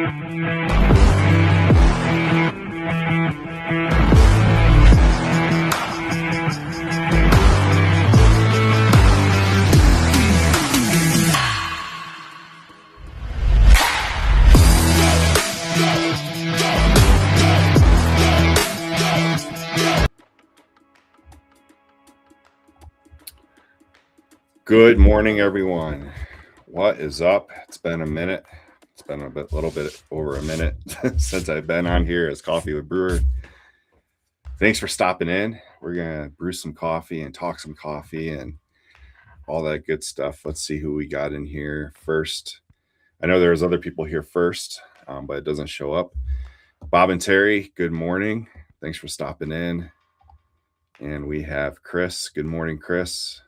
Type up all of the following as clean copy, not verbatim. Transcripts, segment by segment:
Good morning, everyone. What is up? It's been a minute. It's been a little bit over a minute since I've been on here as Coffee with Brewer. Thanks for stopping in. We're going to brew some coffee and talk some coffee and all that good stuff. Let's see who we got in here first. I know there's other people here first, but it doesn't show up. Bob and Terry, good morning. Thanks for stopping in. And we have Chris. Good morning, Chris.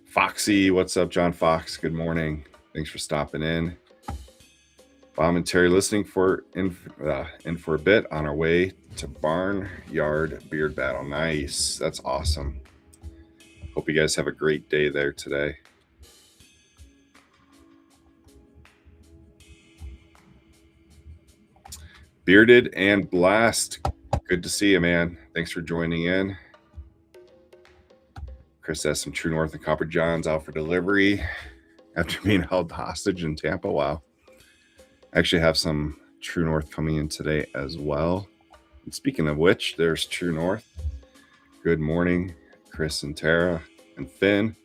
Foxy, what's up, John Fox? Good morning. Thanks for stopping in. Bob and Terry listening in for a bit on our way to Barnyard Beard Battle. Nice. That's awesome. Hope you guys have a great day there today. Bearded and Blast. Good to see you, man. Thanks for joining in. Chris has some True North and Copper Johns out for delivery after being held hostage in Tampa. Wow. I actually have some True North coming in today as well. And speaking of which, there's True North. Good morning, Chris and Tara and Finn.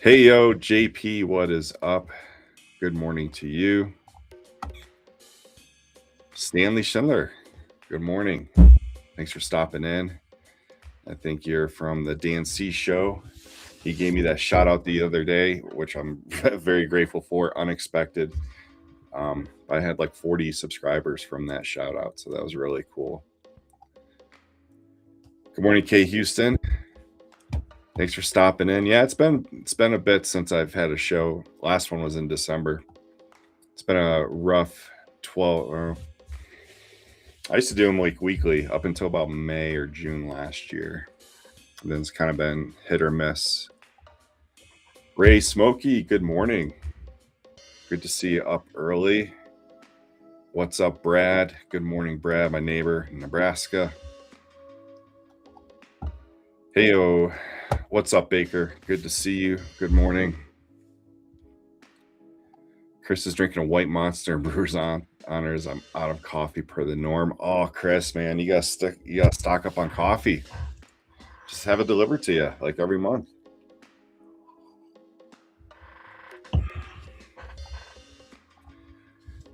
Hey, yo, JP, what is up? Good morning to you. Stanley Schindler, good morning. Thanks for stopping in. I think you're from the Dan C show. He gave me that shout out the other day, which I'm very grateful for. Unexpected. I had like 40 subscribers from that shout out, so that was really cool. Good morning, Kay Houston. Thanks for stopping in. Yeah, it's been a bit since I've had a show. Last one was in December. It's been a rough 12. I used to do them like weekly up until about May or June last year. And then it's kind of been hit or miss. Ray Smokey, good morning. Good to see you up early. What's up, Brad? Good morning, Brad, my neighbor in Nebraska. Heyo, what's up, Baker? Good to see you. Good morning. Chris is drinking a White Monster and Brewer's honors. I'm out of coffee per the norm. Oh, Chris, man, you gotta stock up on coffee. Just have it delivered to you like every month.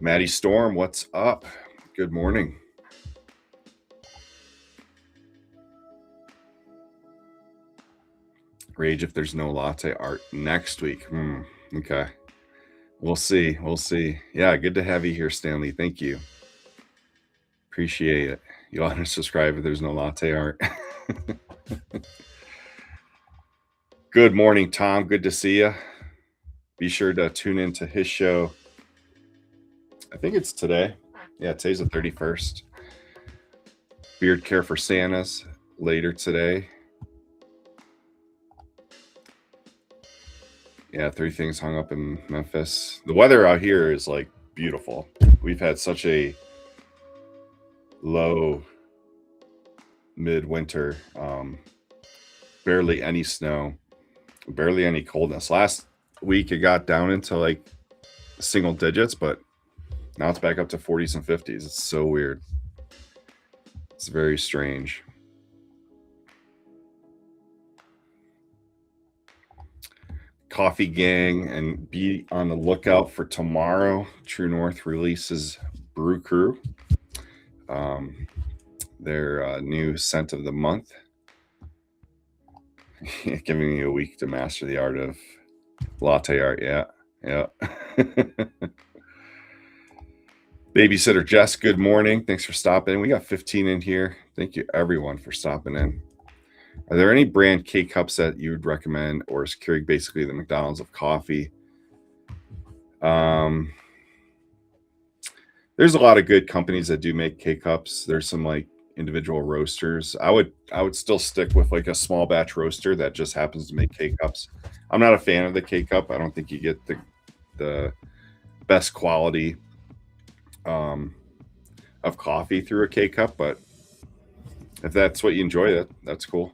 Maddie Storm, what's up? Good morning. Rage if there's no latte art next week. Okay. We'll see. Yeah, good to have you here, Stanley. Thank you. Appreciate it. You'll unsubscribe if there's no latte art. Good morning, Tom. Good to see you. Be sure to tune into his show. I think it's today. Yeah, today's the 31st. Beard Care for Santas later today. Yeah, 3 things hung up in Memphis. The weather out here is like beautiful. We've had such a low midwinter, barely any snow, barely any coldness. Last week it got down into like single digits, but now it's back up to 40s and 50s. It's so weird. It's very strange. Coffee gang, and be on the lookout for tomorrow. True North releases Brew Crew, their new scent of the month. Giving you a week to master the art of latte art. Yeah. Babysitter Jess, good morning. Thanks for stopping in. We got 15 in here. Thank you, everyone, for stopping in. Are there any brand K-Cups that you would recommend, or is Keurig basically the McDonald's of coffee? There's a lot of good companies that do make K-Cups. There's some like individual roasters. I would still stick with like a small batch roaster that just happens to make K-Cups. I'm not a fan of the K-Cup. I don't think you get the best quality of coffee through a K-cup, but if that's what you enjoy, that's cool.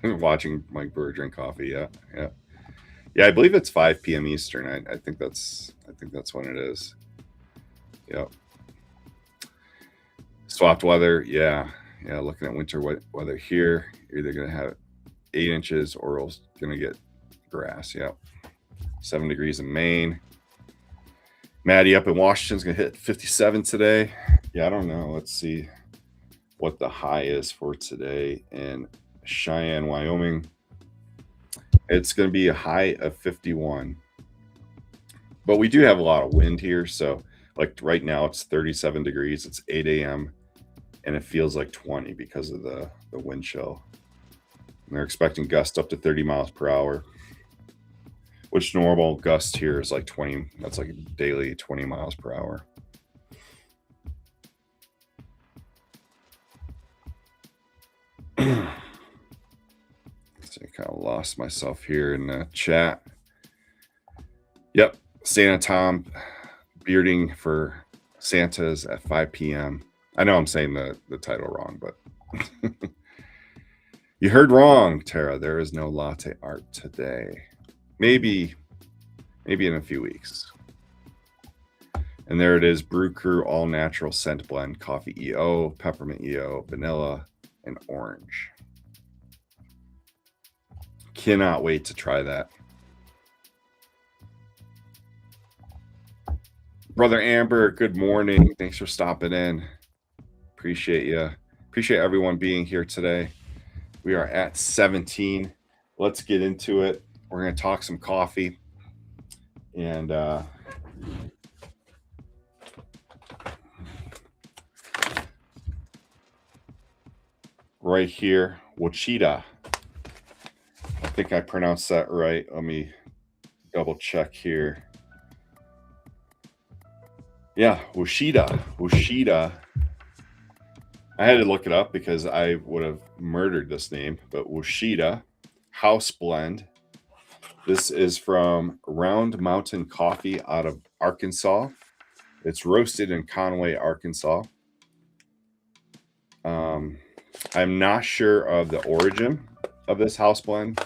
Watching Mike Brewer drink coffee. Yeah. I believe it's 5 p.m. Eastern. I think that's when it is. Yep. Swapped weather. Yeah. Looking at winter weather here, you're either gonna have 8 inches or else gonna get grass. Yep. 7 degrees in Maine. Maddie up in Washington's gonna hit 57 today. Yeah, I don't know. Let's see what the high is for today in Cheyenne, Wyoming. It's going to be a high of 51. But we do have a lot of wind here. So like right now it's 37 degrees. It's 8 a.m. and it feels like 20 because of the wind chill. And they're expecting gusts up to 30 miles per hour, which normal gust here is like 20. That's like daily 20 miles per hour. So I kind of lost myself here in the chat. Yep, Santa Tom bearding for Santas at 5 p.m. I know I'm saying the title wrong, but you heard wrong, Tara. There is no latte art today. Maybe in a few weeks. And there it is, Brew Crew all natural scent blend, coffee EO, peppermint EO, vanilla, and orange. Cannot wait to try that. Brother Amber, good morning. Thanks for stopping in. Appreciate you. Appreciate everyone being here today. We are at 17. Let's get into it. We're going to talk some coffee. And right here, Ouachita. I think I pronounced that right. Let me double check here. Yeah, Ouachita. I had to look it up because I would have murdered this name, but Ouachita House Blend. This is from Round Mountain Coffee out of Arkansas. It's roasted in Conway, Arkansas. I'm not sure of the origin of this house blend,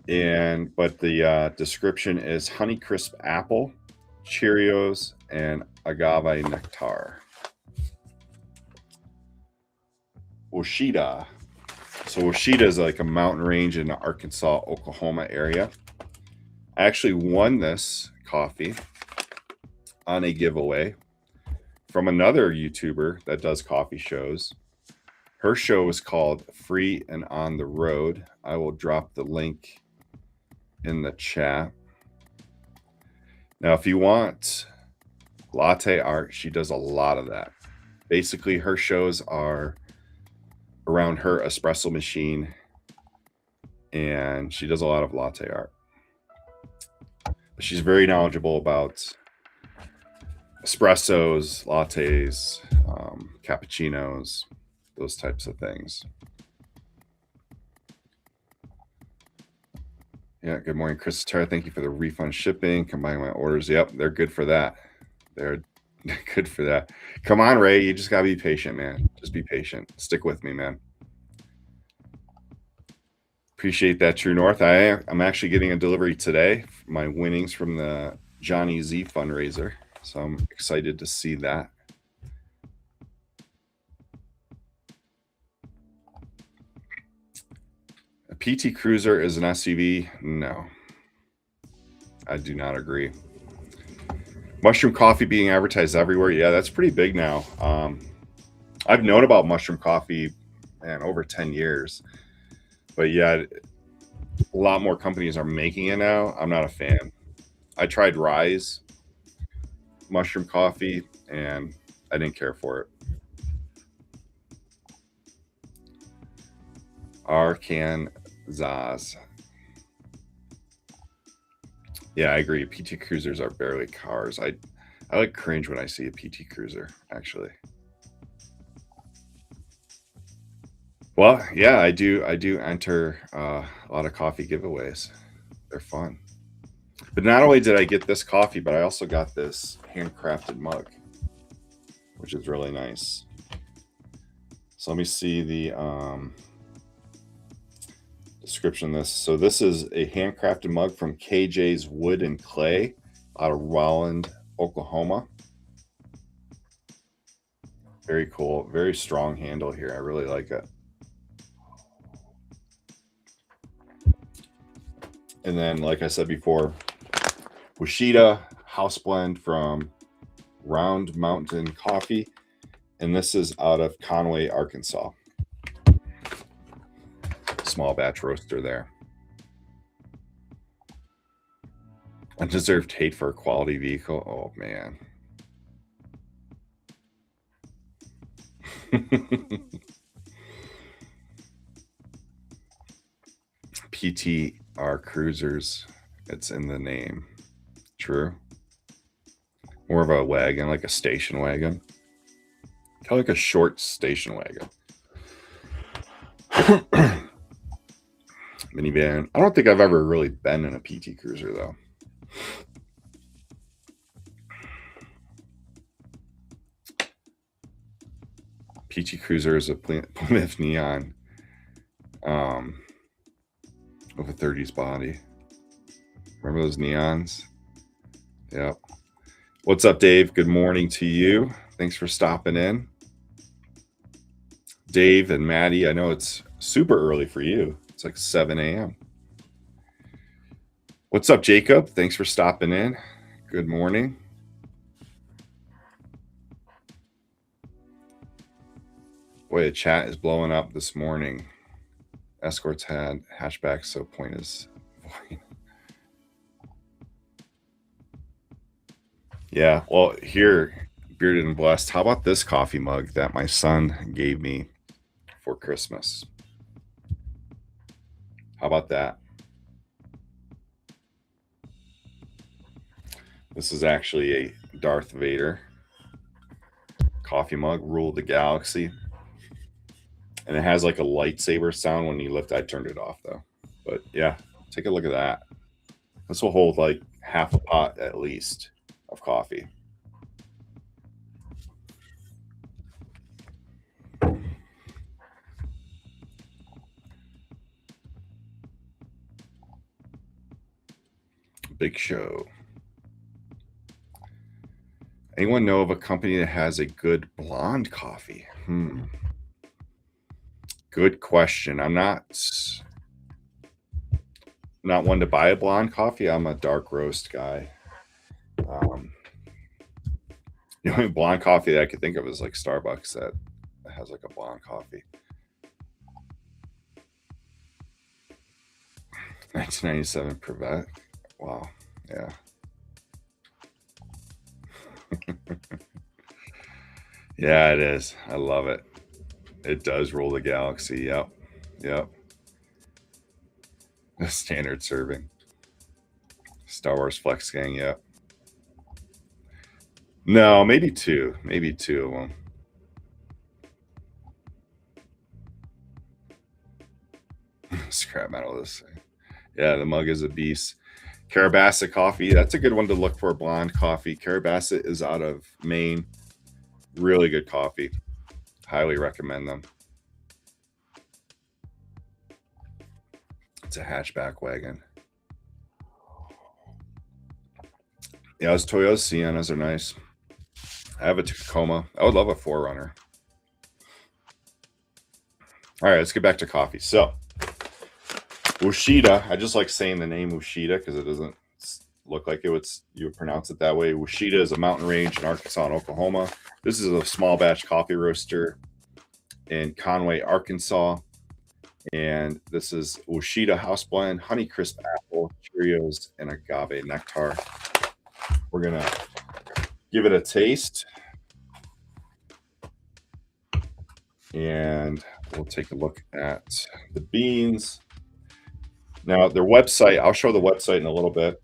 but the description is Honeycrisp apple, Cheerios, and agave nectar. Ouachita. So Ouachita is like a mountain range in the Arkansas, Oklahoma area. I actually won this coffee on a giveaway from another YouTuber that does coffee shows. Her show is called Free and on the Road. I will drop the link in the chat. Now, if you want latte art, she does a lot of that. Basically, her shows are around her espresso machine, and she does a lot of latte art. But she's very knowledgeable about espressos, lattes, cappuccinos, those types of things. Yeah, good morning, Chris Tara. Thank you for the refund shipping. Combining my orders. Yep, they're good for that. They're good for that. Come on, Ray. You just got to be patient, man. Just be patient. Stick with me, man. Appreciate that, True North. I'm actually getting a delivery today. My winnings from the Johnny Z fundraiser. So I'm excited to see that. A PT Cruiser is an SUV? No, I do not agree. Mushroom coffee being advertised everywhere. Yeah, that's pretty big now. I've known about mushroom coffee, man, over 10 years. But yeah, a lot more companies are making it now. I'm not a fan. I tried Rise mushroom coffee, and I didn't care for it. Arkansas. Yeah, I agree. PT Cruisers are barely cars. I like cringe when I see a PT Cruiser, actually. Well, yeah, I do enter a lot of coffee giveaways. They're fun. But not only did I get this coffee, but I also got this handcrafted mug, which is really nice. So let me see the description of this. So this is a handcrafted mug from KJ's Wood and Clay out of Rowland, Oklahoma. Very cool. Very strong handle here. I really like it. And then, like I said before, Ouachita house blend from Round Mountain Coffee. And this is out of Conway, Arkansas. Small batch roaster there. Undeserved hate for a quality vehicle. Oh, man. PTR Cruisers. It's in the name. True. More of a wagon, like a station wagon. Kind of like a short station wagon. Minivan. I don't think I've ever really been in a PT Cruiser, though. PT Cruiser is a Plymouth Neon with a 30s body. Remember those neons? Yep. What's up, Dave? Good morning to you. Thanks for stopping in. Dave and Maddie, I know it's super early for you. It's like 7 a.m. What's up, Jacob? Thanks for stopping in. Good morning. Boy, the chat is blowing up this morning. Escorts had hatchbacks, so point is void. Yeah, well, here, Bearded and Blessed, how about this coffee mug that my son gave me for Christmas? How about that? This is actually a Darth Vader coffee mug, Rule the Galaxy. And it has like a lightsaber sound when you lift. I turned it off though. But yeah, take a look at that. This will hold like half a pot at least of coffee. Big show. Anyone know of a company that has a good blonde coffee? Good question. I'm not one to buy a blonde coffee. I'm a dark roast guy. The only blonde coffee that I could think of is like Starbucks that has like a blonde coffee. 1997 Privet. Wow. Yeah. Yeah, it is. I love it. It does rule the galaxy. Yep. Yep. The standard serving. Star Wars Flex Gang. Yep. No, maybe two. Maybe two of them. Scrap metal. This thing. Yeah, the mug is a beast. Carabassa coffee. That's a good one to look for. Blonde coffee. Carabassa is out of Maine. Really good coffee. Highly recommend them. It's a hatchback wagon. Yeah, those Toyota Siennas are nice. I have a Tacoma. I would love a 4Runner. All right, let's get back to coffee. So, Ouachita. I just like saying the name Ouachita because it doesn't look like you would pronounce it that way. Ouachita is a mountain range in Arkansas and Oklahoma. This is a small batch coffee roaster in Conway, Arkansas. And this is Ouachita House Blend, Honeycrisp Apple, Cheerios, and Agave Nectar. We're going to give it a taste. And we'll take a look at the beans. Now, their website, I'll show the website in a little bit.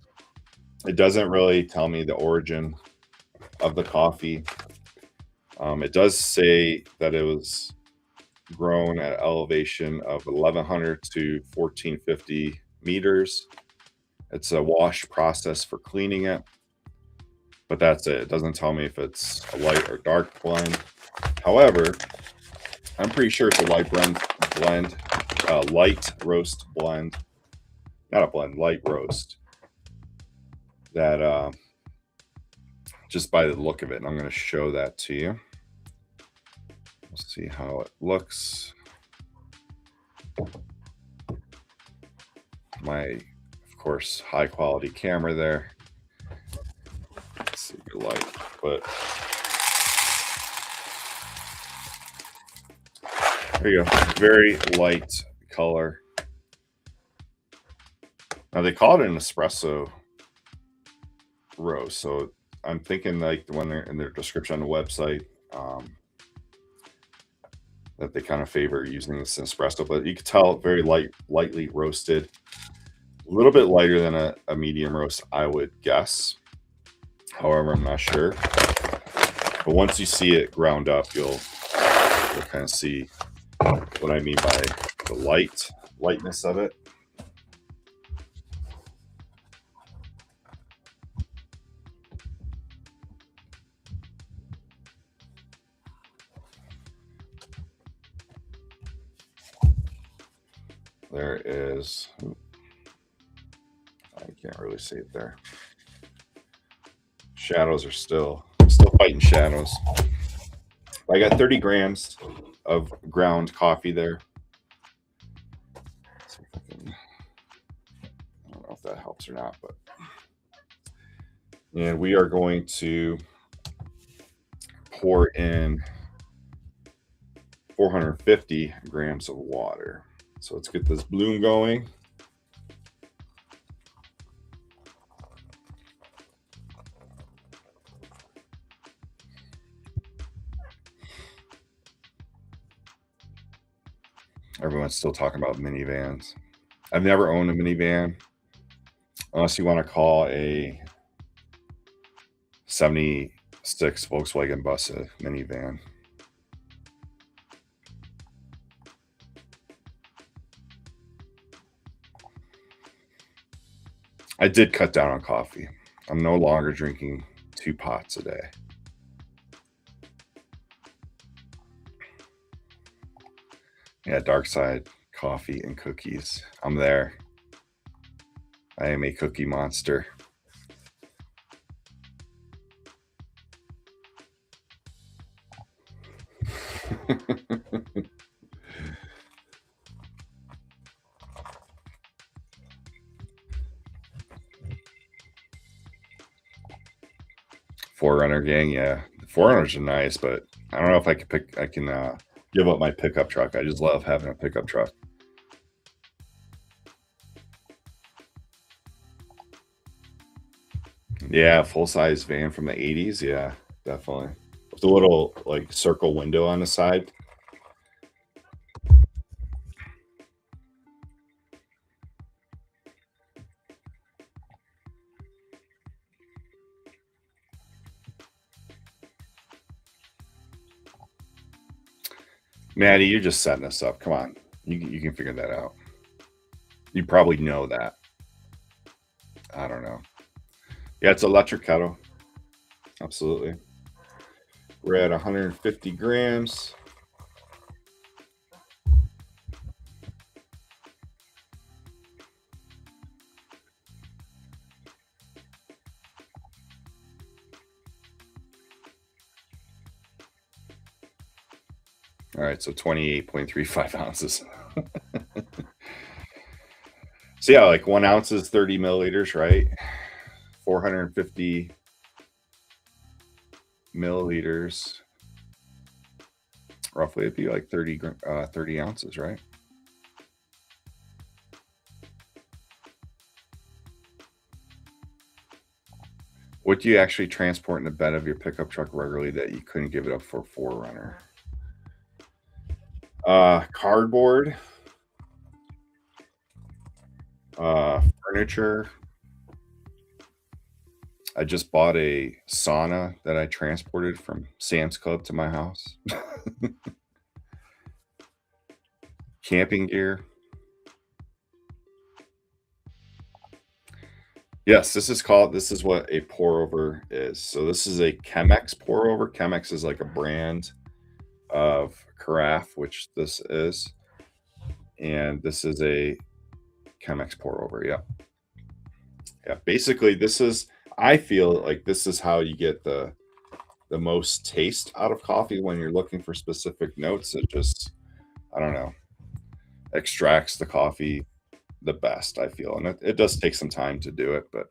It doesn't really tell me the origin of the coffee. It does say that it was grown at elevation of 1100 to 1450 meters. It's a wash process for cleaning it, but that's it. It doesn't tell me if it's a light or dark blend. However, I'm pretty sure it's a light roast blend, not a blend, light roast. That just by the look of it, and I'm going to show that to you. We'll see how it looks. My, of course, high quality camera there. Let's see the light, but there you go. Very light color. Now they call it an espresso roast, so I'm thinking like when they're in their description on the website, that they kind of favor using this espresso, but you can tell very lightly roasted, a little bit lighter than a medium roast, I would guess. However, I'm not sure. But once you see it ground up, you'll kind of see what I mean by the lightness of it. There is, I can't really see it there. Shadows are still fighting shadows. I got 30 grams of ground coffee there. Let's see if I can, I don't know if that helps or not, but, and we are going to pour in 450 grams of water. So let's get this bloom going. Everyone's still talking about minivans. I've never owned a minivan, unless you want to call a 76 Volkswagen bus a minivan. I did cut down on coffee. I'm no longer drinking 2 pots a day. Yeah, dark side coffee and cookies. I'm there. I am a cookie monster. Forerunner gang, yeah. The Forerunners are nice, but I don't know if I can give up my pickup truck. I just love having a pickup truck. Yeah, full-size van from the 80s. Yeah, definitely. With a little like circle window on the side. Maddie, you're just setting us up. Come on. You can figure that out. You probably know that. I don't know. Yeah, it's electric kettle. Absolutely. We're at 150 grams. All right, so 28.35 ounces. So yeah, like 1 ounce is 30 milliliters, right? 450 milliliters. Roughly, it'd be like 30 ounces, right? What do you actually transport in the bed of your pickup truck regularly that you couldn't give it up for Forerunner? Cardboard, furniture. I just bought a sauna that I transported from Sam's Club to my house. camping gear. Yes, this is what a pour over is. So this is a Chemex pour over. Chemex is like a brand of carafe, which this is. And this is a Chemex pour over. Yeah. Yeah. Basically, I feel like this is how you get the most taste out of coffee when you're looking for specific notes. It just, I don't know, extracts the coffee the best, I feel. And it does take some time to do it, but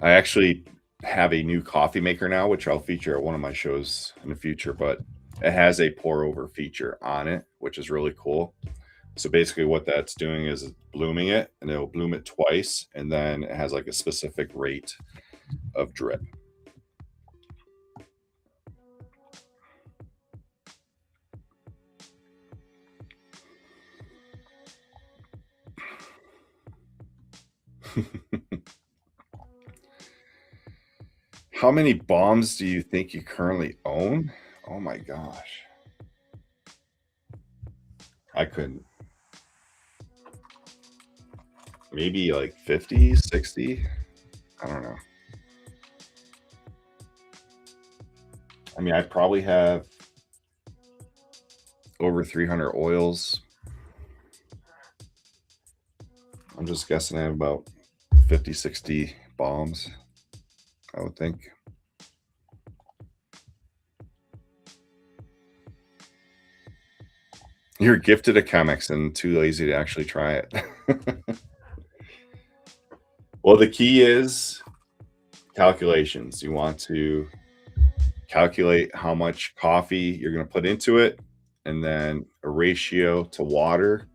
I actually have a new coffee maker now, which I'll feature at one of my shows in the future, but it has a pour over feature on it, which is really cool. So basically what that's doing is blooming it, and it'll bloom it twice, and then it has like a specific rate of drip. How many bombs do you think you currently own? Oh my gosh. I couldn't. Maybe like 50, 60. I don't know. I mean, I probably have over 300 oils. I'm just guessing I have about 50, 60 bombs, I would think. You're gifted a Chemex and too lazy to actually try it. Well, the key is calculations. You want to calculate how much coffee you're going to put into it, and then a ratio to water.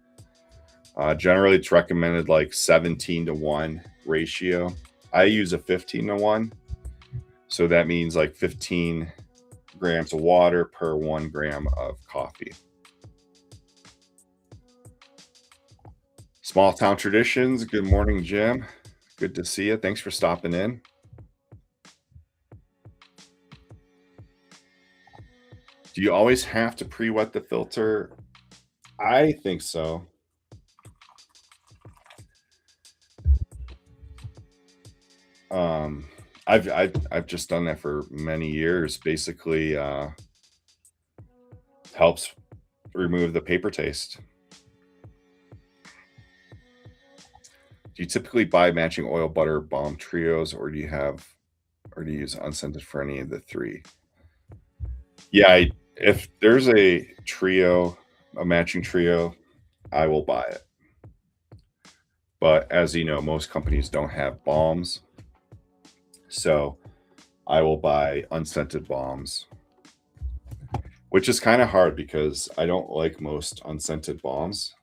Generally, it's recommended like 17-to-1 ratio. I use a 15-to-1. So that means like 15 grams of water per 1 gram of coffee. Small Town Traditions. Good morning, Jim. Good to see you. Thanks for stopping in. Do you always have to pre-wet the filter? I think so. I've just done that for many years. Basically, helps remove the paper taste. Do you typically buy matching oil, butter, balm trios, or do you use unscented for any of the three? Yeah, if there's a matching trio, I will buy it. But as you know, most companies don't have balms. So I will buy unscented balms, which is kind of hard because I don't like most unscented balms,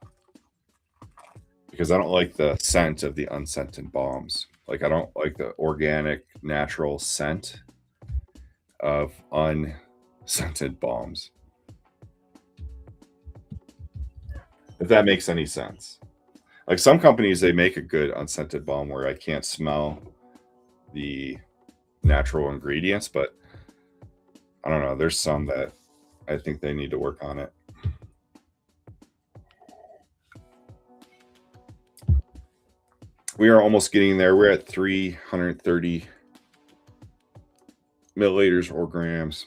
because I don't like the scent of the unscented balms. Like, I don't like the organic, natural scent of unscented balms. If that makes any sense. Like, some companies, they make a good unscented balm where I can't smell the natural ingredients, but I don't know. There's some that I think they need to work on it. We are almost getting there. We're at 330 milliliters or grams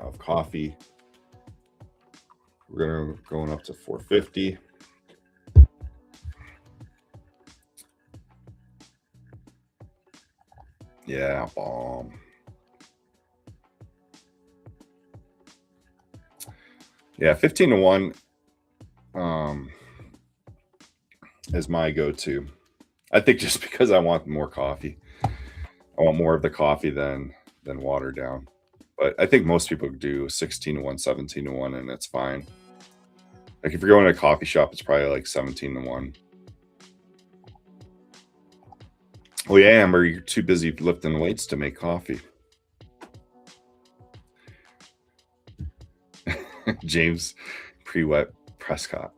of coffee. We're going up to 450. Yeah, bomb. Yeah, 15-to-1 is my go-to. I think just because I want more coffee. I want more of the coffee than watered down. But I think most people do 16-to-1, 17-to-1, and it's fine. Like, if you're going to a coffee shop, it's probably like 17-to-1. Well, yeah, Amber, you're too busy lifting weights to make coffee. James Pre-Wet Prescott.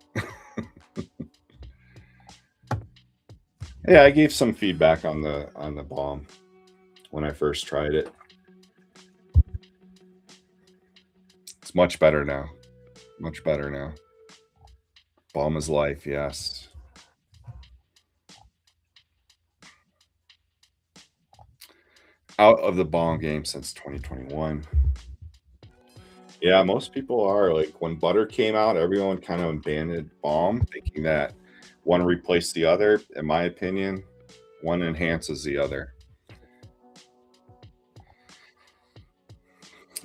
Yeah, I gave some feedback on the balm when I first tried it. It's much better now. Much better now. Balm is life, yes. Out of the balm game since 2021. Yeah, most people are. Like when butter came out, everyone kind of abandoned balm, thinking that one replaced the other. In my opinion, one enhances the other.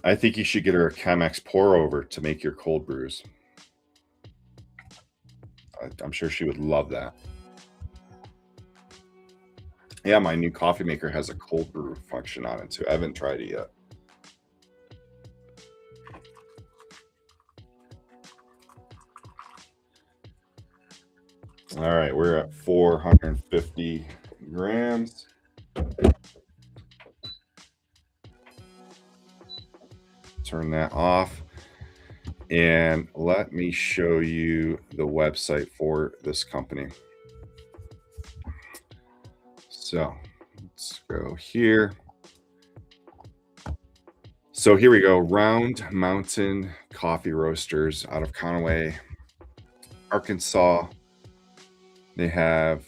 I think you should get her a Chemex pour over to make your cold brews. I'm sure she would love that. Yeah, my new coffee maker has a cold brew function on it too. I haven't tried it yet. All right, we're at 450 grams. Turn that off. And let me show you the website for this company. So let's go here. So here we go. Round Mountain Coffee Roasters out of Conway, Arkansas. They have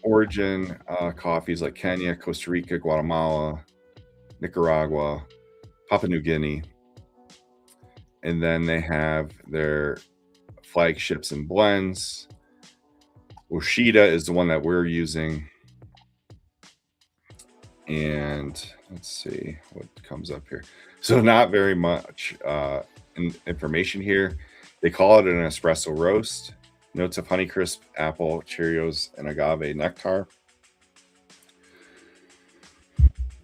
origin coffees like Kenya, Costa Rica, Guatemala, Nicaragua, Papua New Guinea. And then they have their flagships and blends. Ouachita is the one that we're using. And let's see what comes up here. So not very much information here. They call it an espresso roast. Notes of Honeycrisp, apple, Cheerios, and agave nectar.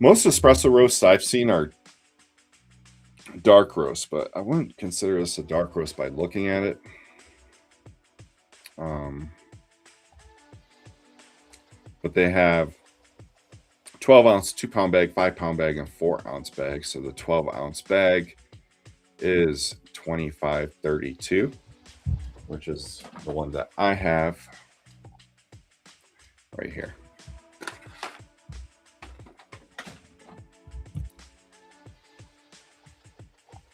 Most espresso roasts I've seen are dark roast, but I wouldn't consider this a dark roast by looking at it. But they have 12-ounce, 2-pound bag, 5-pound bag, and 4-ounce bag. So the 12-ounce bag is $25.32, which is the one that I have right here.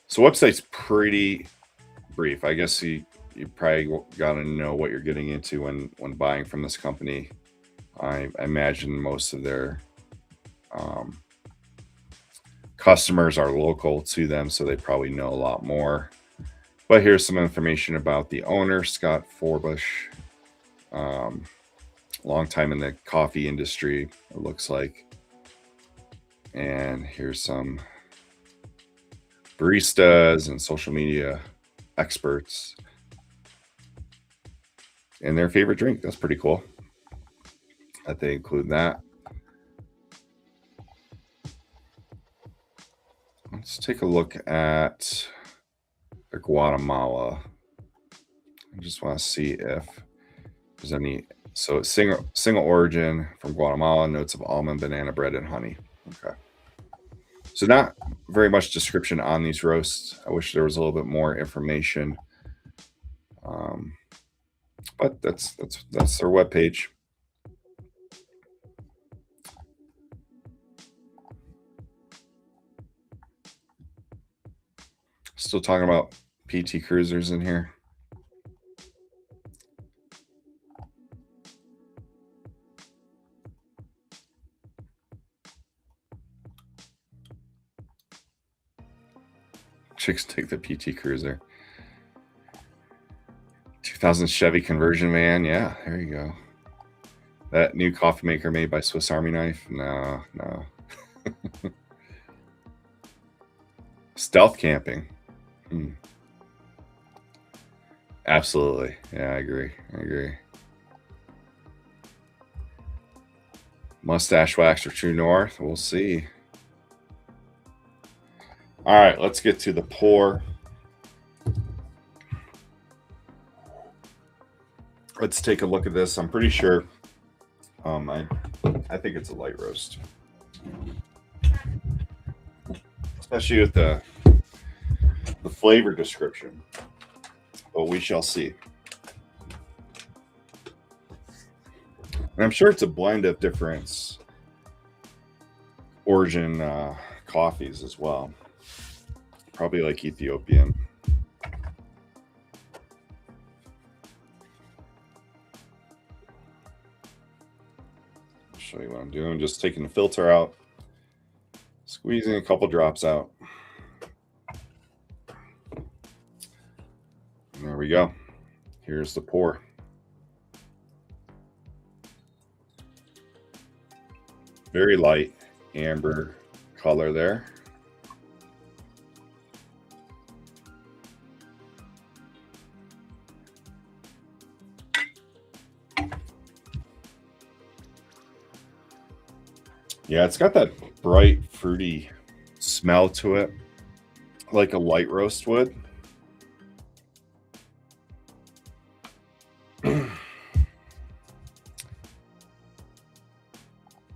So website's pretty brief. I guess you probably got to know what you're getting into when buying from this company. I imagine most of their customers are local to them, so they probably know a lot more. But here's some information about the owner, Scott Forbush. Long time in the coffee industry, it looks like. And here's some baristas and social media experts and their favorite drink. That's pretty cool that they include that. Let's take a look at the Guatemala. I just want to see if there's any. So it's single origin from Guatemala, notes of almond, banana bread, and honey. Okay. So not very much description on these roasts. I wish there was a little bit more information. But that's their webpage. Still talking about PT Cruisers in here. Chicks take the PT Cruiser. 2000 Chevy conversion van. Yeah, there you go. That new coffee maker made by Swiss Army Knife. No. Stealth camping. Absolutely. Yeah, I agree. Mustache wax or True North. We'll see. All right, let's get to the pour. Let's take a look at this. I'm pretty sure. I think it's a light roast, especially with the flavor description. But we shall see. And I'm sure it's a blend of different origin coffees as well. Probably like Ethiopian. show you what I'm doing. Just taking the filter out, squeezing a couple drops out. And there we go. Here's the pour. Very light amber color there. Yeah, it's got that bright, fruity smell to it, like a light roast would.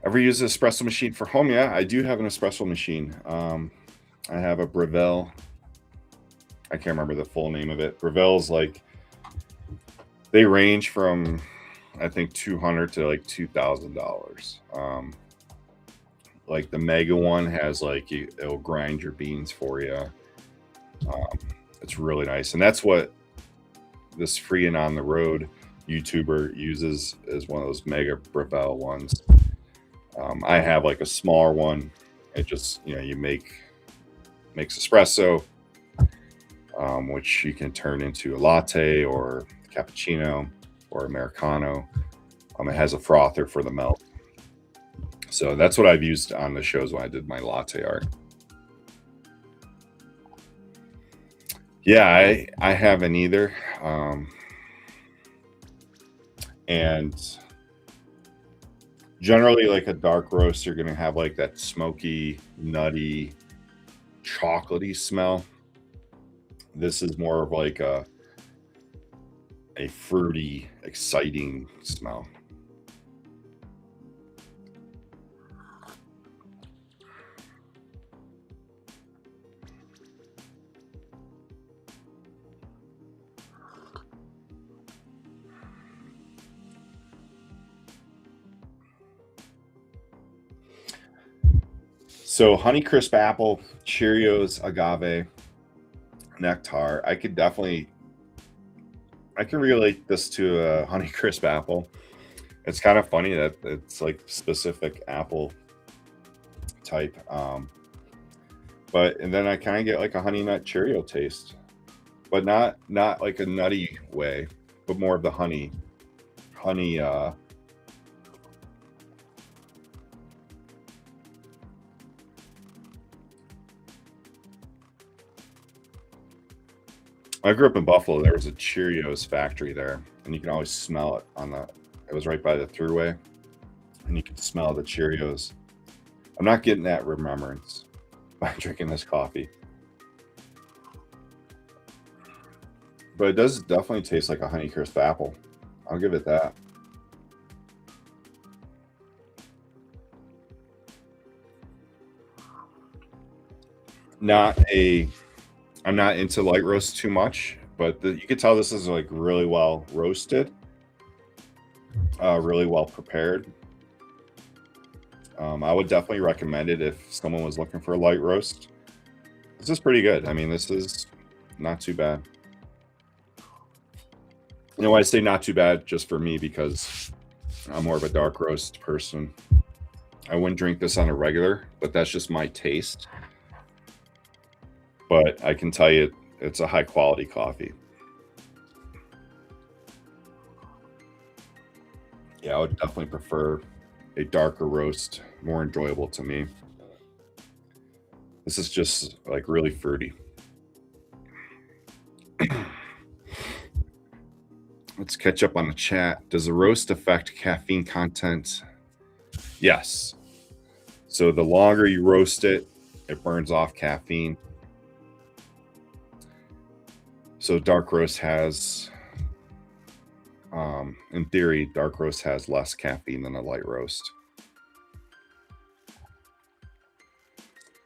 Ever use an espresso machine for home? Yeah, I do have an espresso machine. I have a Brewer. I can't remember the full name of it. Brewer's like, they range from, I think, $200 to like $2,000. Like the mega one has like, it'll grind your beans for you. It's really nice. And that's what this Free and On the Road YouTuber uses, is one of those mega Brewer ones. I have like a smaller one. It just, you makes espresso, which you can turn into a latte or cappuccino or Americano. It has a frother for the melt. So that's what I've used on the shows when I did my latte art. Yeah, I haven't either. And generally, like a dark roast, you're going to have like that smoky, nutty, chocolatey smell. This is more of like a fruity, exciting smell. So Honeycrisp apple, Cheerios, agave, nectar. I can relate this to a Honeycrisp apple. It's kind of funny that it's like specific apple type. And then I kind of get like a honey nut Cheerio taste, but not like a nutty way, but more of the honey. I grew up in Buffalo. There was a Cheerios factory there, and you can always smell it it was right by the thruway, and you can smell the Cheerios. I'm not getting that remembrance by drinking this coffee, but it does definitely taste like a Honeycrisp apple. I'll give it that. I'm not into light roast too much, but you can tell this is like really well roasted, really well prepared. I would definitely recommend it if someone was looking for a light roast. This is pretty good. I mean, this is not too bad. I say not too bad just for me because I'm more of a dark roast person. I wouldn't drink this on a regular, but that's just my taste. But I can tell you it's a high quality coffee. Yeah, I would definitely prefer a darker roast, more enjoyable to me. This is just like really fruity. Let's catch up on the chat. Does the roast affect caffeine content? Yes. So the longer you roast it, it burns off caffeine. So dark roast has, in theory, dark roast has less caffeine than a light roast.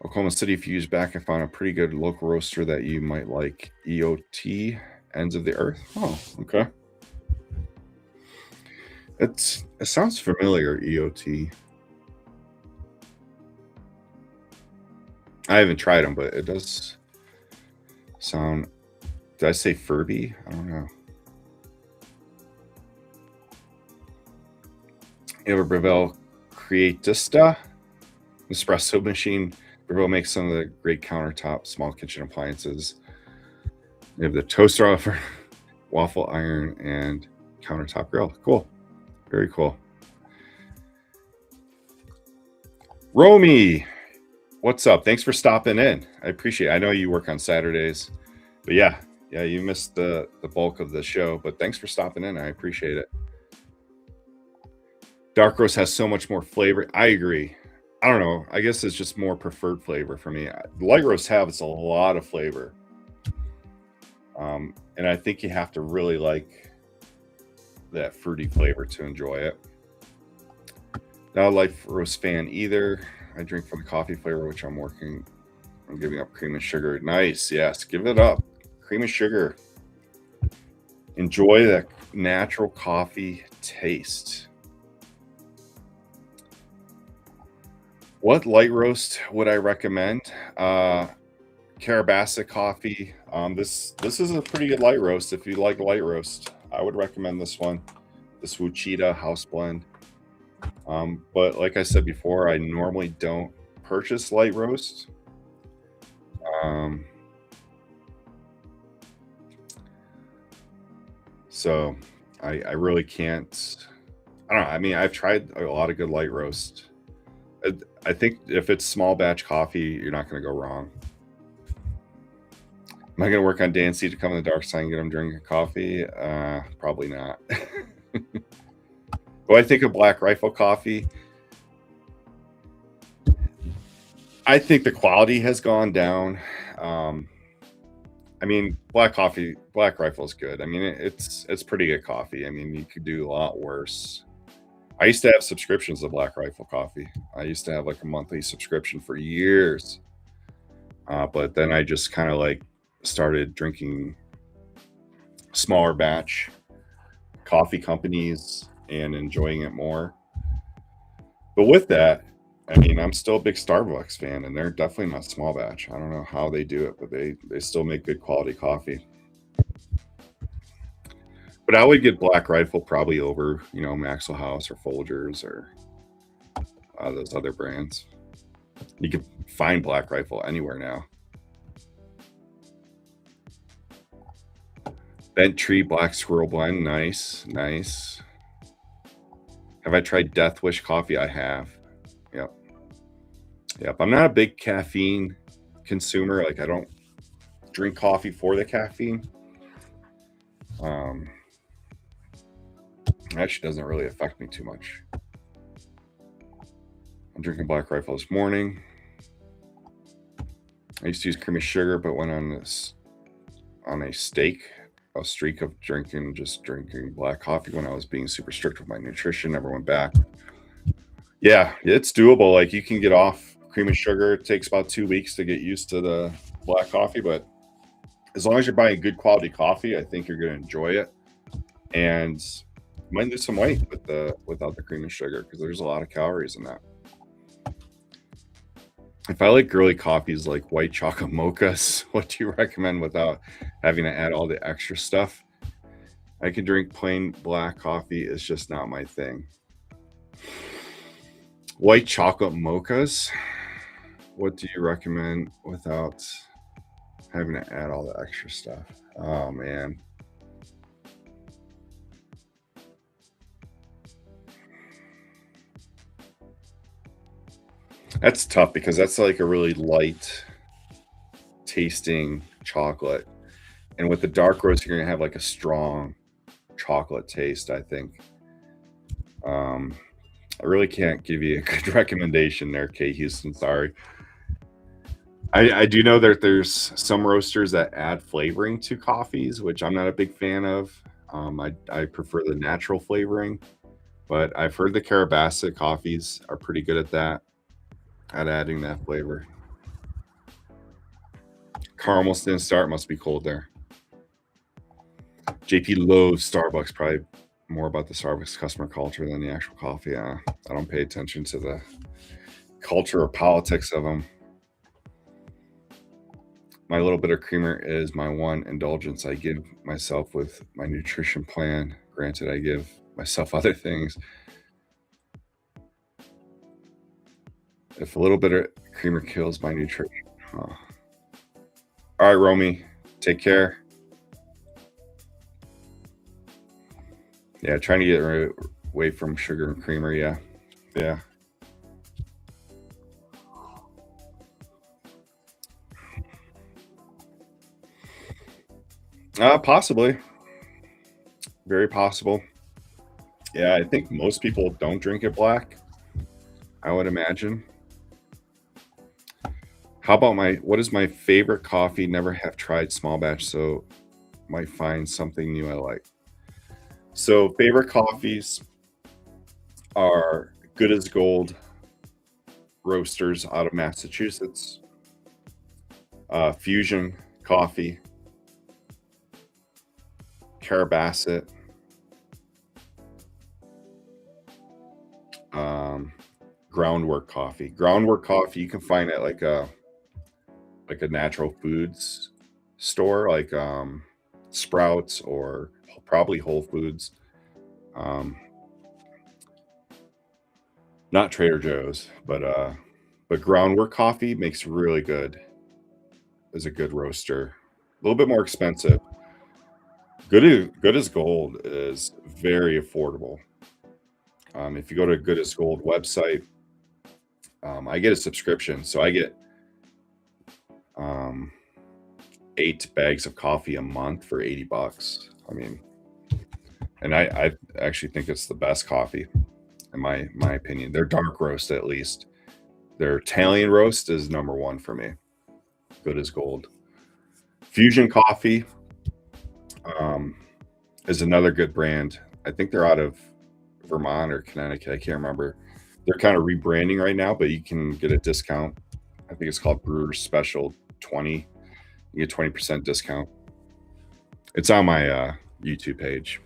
Oklahoma City Fuse back. I found a pretty good local roaster that you might like. EOT, Ends of the Earth. Oh, okay. It sounds familiar, EOT. I haven't tried them, but it does sound. Did I say Furby? I don't know. You have a Brewer Creatista espresso machine. Brewer makes some of the great countertop small kitchen appliances. They have the toaster oven, waffle iron, and countertop grill. Cool. Very cool. Romy, what's up? Thanks for stopping in. I appreciate it. I know you work on Saturdays, but yeah, you missed the bulk of the show, but thanks for stopping in. I appreciate it. Dark roast has so much more flavor. I agree. I don't know. I guess it's just more preferred flavor for me. Light roast has a lot of flavor. And I think you have to really like that fruity flavor to enjoy it. Not a light roast fan either. I drink for the coffee flavor, which I'm giving up cream and sugar. Nice. Yes. Give it up. Cream and sugar. Enjoy that natural coffee taste. What light roast would I recommend? Carabasa coffee. This is a pretty good light roast. If you like light roast, I would recommend this one. This Ouachita house blend. But like I said before, I normally don't purchase light roast. So I really can't. I don't know. I mean, I've tried a lot of good light roast. I think if it's small batch coffee, you're not going to go wrong. Am I going to work on Dan C to come on the dark side and get him drinking coffee? Probably not. Do I think of Black Rifle coffee? I think the quality has gone down. I mean, Black Rifle is good. I mean, it's pretty good coffee. I mean, you could do a lot worse. I used to have subscriptions to Black Rifle coffee. I used to have like a monthly subscription for years. But then I just kind of like started drinking smaller batch coffee companies and enjoying it more. But with that, I mean, I'm still a big Starbucks fan, and they're definitely not small batch. I don't know how they do it, but they still make good quality coffee. But I would get Black Rifle probably over, Maxwell House or Folgers or those other brands. You can find Black Rifle anywhere now. Bent Tree Black Squirrel Blend, nice. Have I tried Death Wish coffee? I have. Yep. I'm not a big caffeine consumer. Like, I don't drink coffee for the caffeine. Actually doesn't really affect me too much. I'm drinking Black Rifle this morning. I used to use creamy sugar, but went on a streak of drinking black coffee when I was being super strict with my nutrition. Never went back. Yeah, it's doable. Like, you can get off cream and sugar. It takes about 2 weeks to get used to the black coffee, but as long as you're buying good quality coffee, I think you're going to enjoy it. And you might lose some weight without the cream and sugar, because there's a lot of calories in that. If I like girly coffees like white chocolate mochas, what do you recommend without having to add all the extra stuff? I can drink plain black coffee. It's just not my thing. White chocolate mochas. What do you recommend without having to add all the extra stuff? Oh, man. That's tough, because that's like a really light tasting chocolate. And with the dark roast, you're going to have like a strong chocolate taste, I think. I really can't give you a good recommendation there, Kay Houston. Sorry. I do know that there's some roasters that add flavoring to coffees, which I'm not a big fan of. I prefer the natural flavoring, but I've heard the Carabasa coffees are pretty good at that, at adding that flavor. Caramel didn't start, must be cold there. JP loves Starbucks, probably more about the Starbucks customer culture than the actual coffee. I don't pay attention to the culture or politics of them. My little bit of creamer is my one indulgence I give myself with my nutrition plan. Granted, I give myself other things. If a little bit of creamer kills my nutrition. Huh. All right, Romy, take care. Yeah, trying to get away from sugar and creamer. Yeah. Yeah. Possibly. Very possible. Yeah, I think most people don't drink it black, I would imagine. How about what is my favorite coffee? Never have tried small batch, so might find something new I like. So favorite coffees are Good as Gold roasters out of Massachusetts, Fuzion Coffee, Carabasset, Groundwork Coffee. Groundwork Coffee you can find at like a natural foods store, like Sprouts or probably Whole Foods. Not Trader Joe's, but Groundwork Coffee makes really good. Is a good roaster. A little bit more expensive. Good as Gold is very affordable. If you go to Good as Gold website, I get a subscription, so I get 8 bags of coffee a month for $80. I mean, and I actually think it's the best coffee, in my opinion. Their dark roast, at least. Their Italian roast is number one for me. Good as Gold. Fuzion Coffee is another good brand. I think they're out of Vermont or Connecticut. I can't remember. They're kind of rebranding right now, but you can get a discount. I think it's called Brewer Special 20. You get 20% discount. It's on my YouTube page.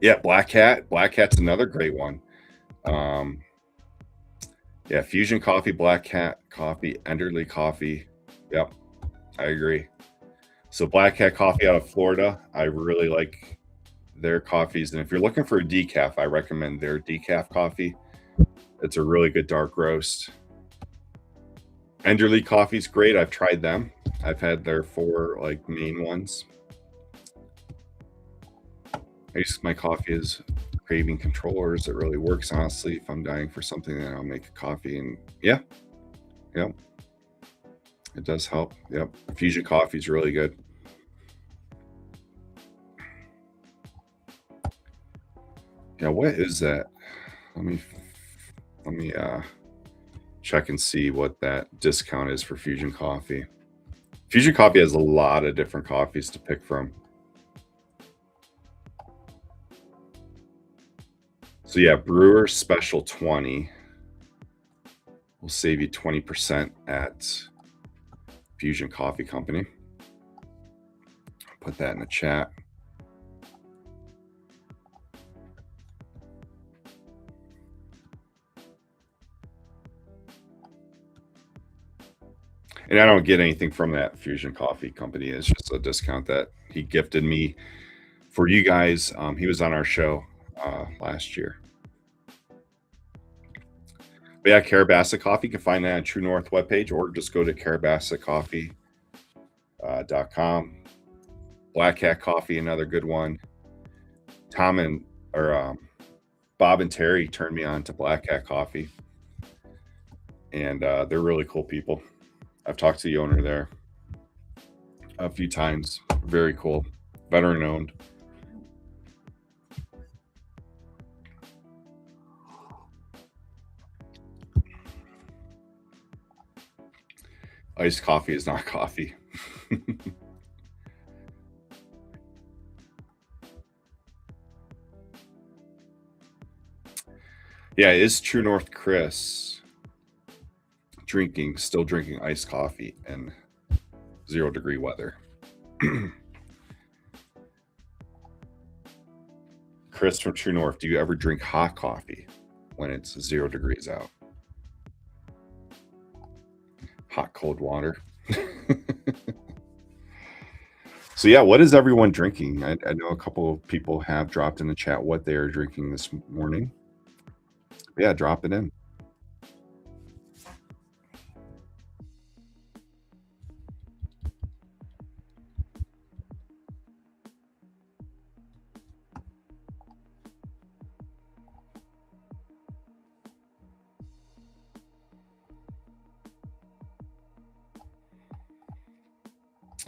Yeah, Black Hat. Black Hat's another great one. Yeah, Fuzion Coffee, Black Hat Coffee, Enderley Coffee. Yep, I agree. So Black Hat Coffee out of Florida, I really like their coffees. And if you're looking for a decaf, I recommend their decaf coffee. It's a really good dark roast. Enderley Coffee's great. I've tried them. I've had their 4 like main ones. My coffee is craving controllers. It really works, honestly. If I'm dying for something, then I'll make a coffee. And yeah, yep, it does help. Yep, Fuzion Coffee is really good. Yeah, what is that? Let me check and see what that discount is for Fuzion Coffee. Fuzion Coffee has a lot of different coffees to pick from. So yeah, Brewer Special 20 will save you 20% at Fuzion Coffee Company. Put that in the chat. And I don't get anything from that Fuzion Coffee Company. It's just a discount that he gifted me for you guys. He was on our show last year. But yeah, Carabasset Coffee. You can find that on True North webpage, or just go to carabassetcoffee.com. Black Hat Coffee, another good one. Bob and Terry turned me on to Black Hat Coffee, and they're really cool people. I've talked to the owner there a few times. Very cool, veteran owned. Iced coffee is not coffee. Yeah, it is True North Chris still drinking iced coffee in 0-degree weather. Chris from True North, do you ever drink hot coffee when it's 0 degrees out? Hot, cold water. So yeah, what is everyone drinking? I know a couple of people have dropped in the chat what they are drinking this morning. Yeah, drop it in.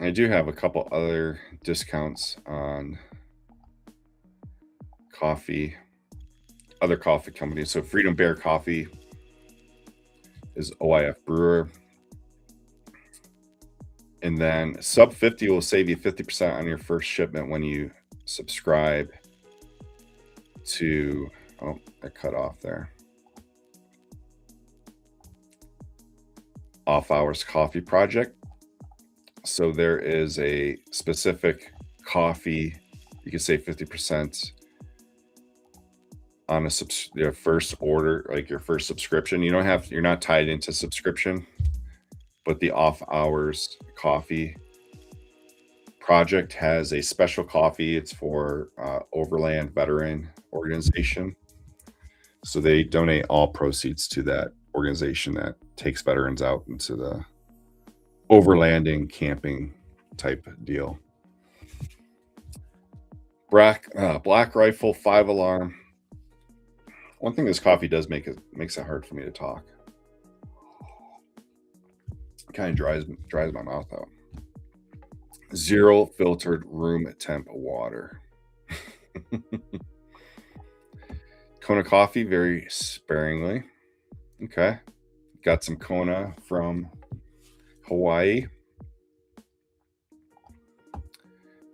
I do have a couple other discounts on coffee, other coffee companies. So Freedom Bear Coffee is OIFBREWER. And then sub 50 will save you 50% on your first shipment when you subscribe to, oh, I cut off there. Off Hours Coffee Project. So there is a specific coffee, you can save 50% on your first order, like your first subscription. You're not tied into subscription, but the Off Hours Coffee Project has a special coffee. It's for Overland Veteran Organization. So they donate all proceeds to that organization that takes veterans out into the overlanding camping type deal. Black Rifle 5-alarm. One thing this coffee does makes it hard for me to talk. It kind of dries my mouth out. 0 filtered room temp water. Kona coffee, very sparingly. Okay. Got some Kona from Hawaii.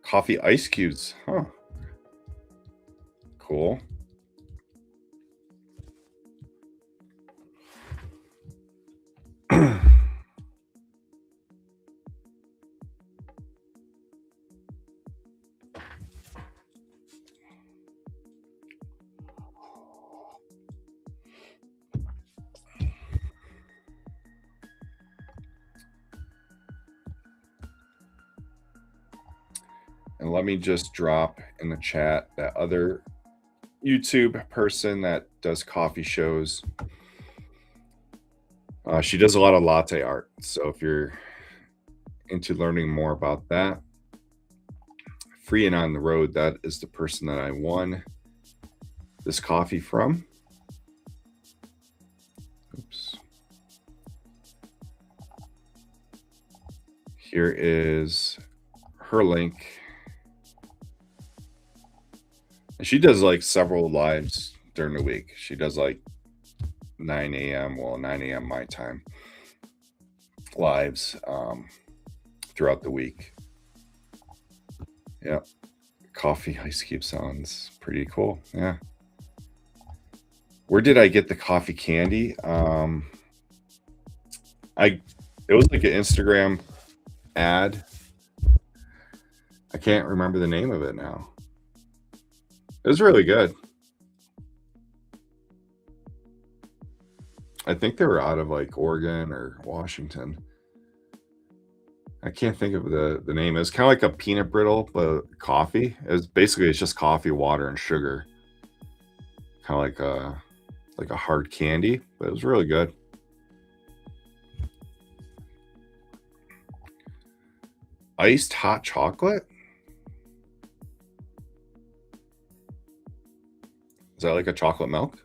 Coffee ice cubes. Huh. Cool. And let me just drop in the chat that other YouTube person that does coffee shows. She does a lot of latte art. So if you're into learning more about that, Free and on the Road, that is the person that I won this coffee from. Oops. Here is her link. And she does like several lives during the week. She does like 9 a.m. my time lives throughout the week. Yeah. Coffee ice cube sounds pretty cool. Yeah. Where did I get the coffee candy? It was like an Instagram ad. I can't remember the name of it now. It was really good. I think they were out of like Oregon or Washington. I can't think of the name. It's kind of like a peanut brittle, but coffee. It's just coffee, water, and sugar. Kind of like a hard candy, but it was really good. Iced hot chocolate? Is that like a chocolate milk?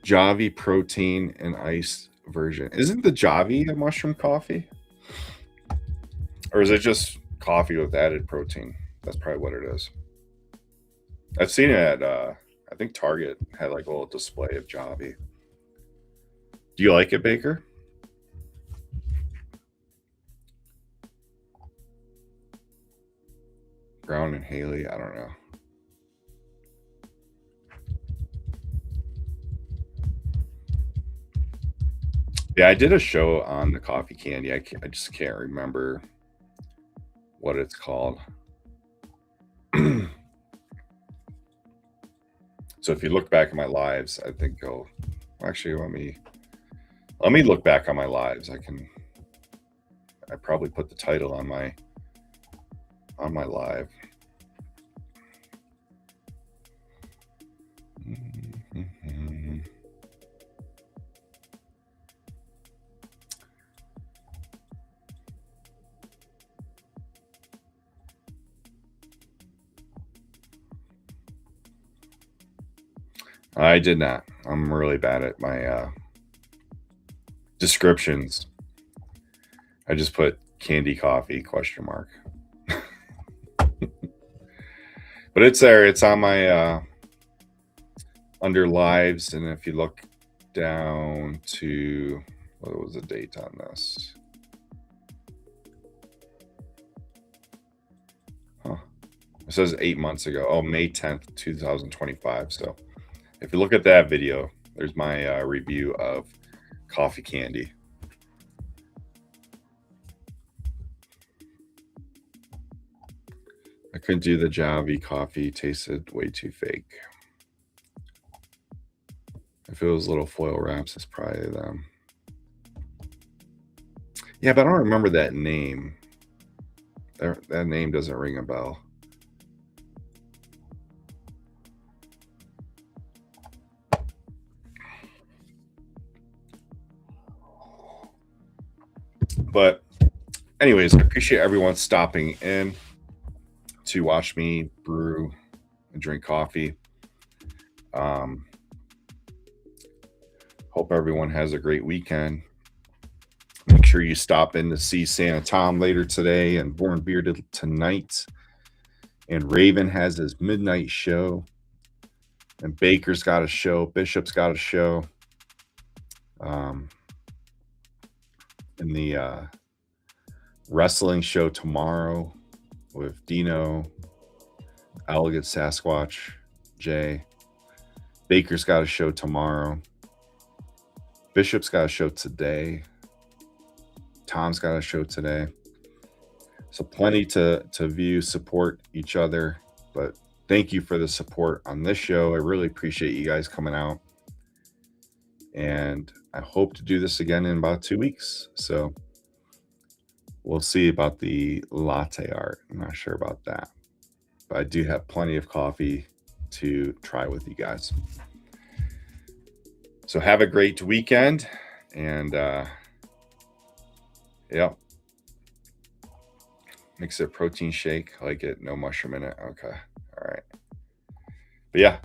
Javi protein and ice version. Isn't the Javi a mushroom coffee? Or is it just coffee with added protein? That's probably what it is. I've seen it at, I think Target had like a little display of Javi. Do you like it, Baker? Brown and Haley, I don't know. Yeah, I did a show on the coffee candy. I just can't remember what it's called. So if you look back at my lives, I think actually let me look back on my lives. I probably put the title on my live. I did not. I'm really bad at my descriptions. I just put candy coffee ? But it's there. It's on my under lives, and if you look down to what was the date on this? Huh. It says 8 months ago. Oh, May 10th, 2025. So if you look at that video, there's my review of coffee candy. I couldn't do the Javi coffee. Tasted way too fake. If it was little foil wraps, it's probably them. Yeah, but I don't remember that name. That name doesn't ring a bell. But anyways, I appreciate everyone stopping in to watch me brew and drink coffee. Hope everyone has a great weekend. Make sure you stop in to see Santa Tom later today and Born Bearded tonight. And Raven has his midnight show. And Baker's got a show. Bishop's got a show. In the wrestling show tomorrow with Dino, Elegant Sasquatch, Jay. Baker's got a show tomorrow. Bishop's got a show today. Tom's got a show today. So plenty to view, support each other. But thank you for the support on this show. I really appreciate you guys coming out. And I hope to do this again in about 2 weeks. So we'll see about the latte art. I'm not sure about that. But I do have plenty of coffee to try with you guys. So have a great weekend. And yeah. Mix it protein shake. I like it. No mushroom in it. Okay. All right. But yeah,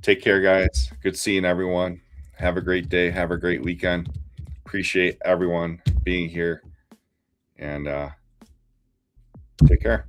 take care, guys. Good seeing everyone. Have a great day. Have a great weekend. Appreciate everyone being here. And take care.